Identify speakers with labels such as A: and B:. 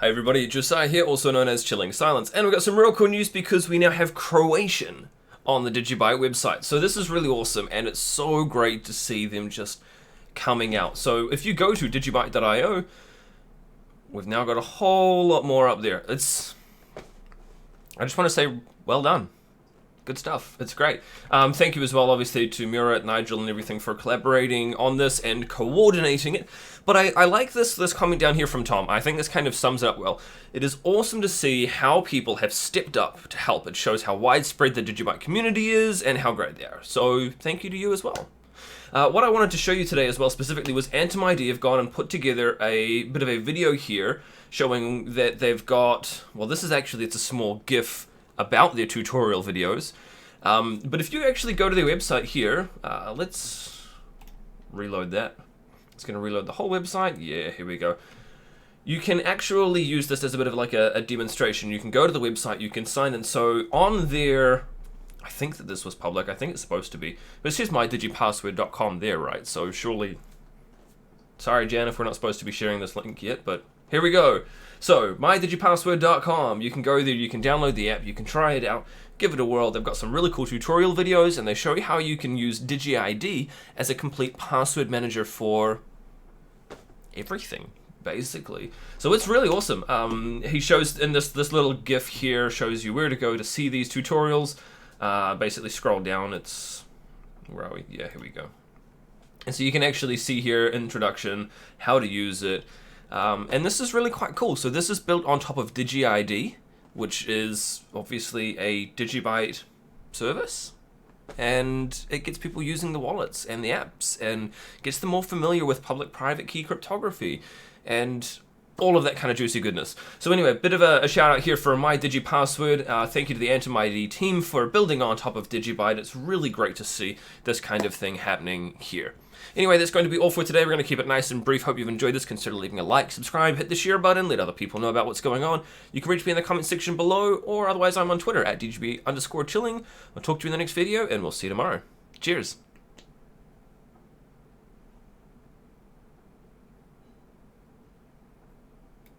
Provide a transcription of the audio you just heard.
A: Hi everybody, Josiah here, also known as Chilling Silence, and we've got some real cool news because we now have Croatian on the DigiByte website. So this is really awesome, and it's so great to see them just coming out. So if you go to digibyte.io, we've now got a whole lot more up there. I just want to say, well done. Good stuff. It's great. Thank you as well, obviously, to Murat, Nigel, and everything for collaborating on this and coordinating it. But I like this comment down here from Tom. I think this kind of sums it up well. It is awesome to see how people have stepped up to help. It shows how widespread the DigiByte community is and how great they are. So thank you to you as well. What I wanted to show you today as well specifically was AntumID have gone and put together a bit of a video here showing that they've got, well, this is actually, it's a small GIF about their tutorial videos. But if you actually go to their website here, let's reload that. It's going to reload the whole website. Yeah, here we go. You can actually use this as a bit of like a demonstration. You can go to the website, you can sign in. So on there, I think that this was public. I think it's supposed to be. But it says MyDigiPassword.com there, right? So surely, sorry Jan if we're not supposed to be sharing this link yet, but here we go. So, MyDigiPassword.com, you can go there, you can download the app, you can try it out, give it a whirl. They've got some really cool tutorial videos, and they show you how you can use DigiID as a complete password manager for everything, basically. So it's really awesome. He shows, in this little GIF here, shows you where to go to see these tutorials. Basically scroll down, it's, where are we? Yeah, here we go. And so you can actually see here, introduction, how to use it. And this is really quite cool. So this is built on top of DigiID, which is obviously a DigiByte service. And it gets people using the wallets and the apps and gets them more familiar with public-private key cryptography and all of that kind of juicy goodness. So anyway, a bit of a shout out here for MyDigiPassword. Thank you to the AntumID team for building on top of DigiByte. It's really great to see this kind of thing happening here. Anyway, that's going to be all for today. We're going to keep it nice and brief. Hope you've enjoyed this. Consider leaving a like, subscribe, hit the share button, let other people know about what's going on. You can reach me in the comment section below, or otherwise I'm on Twitter at DGB_chilling. I'll talk to you in the next video, and we'll see you tomorrow. Cheers.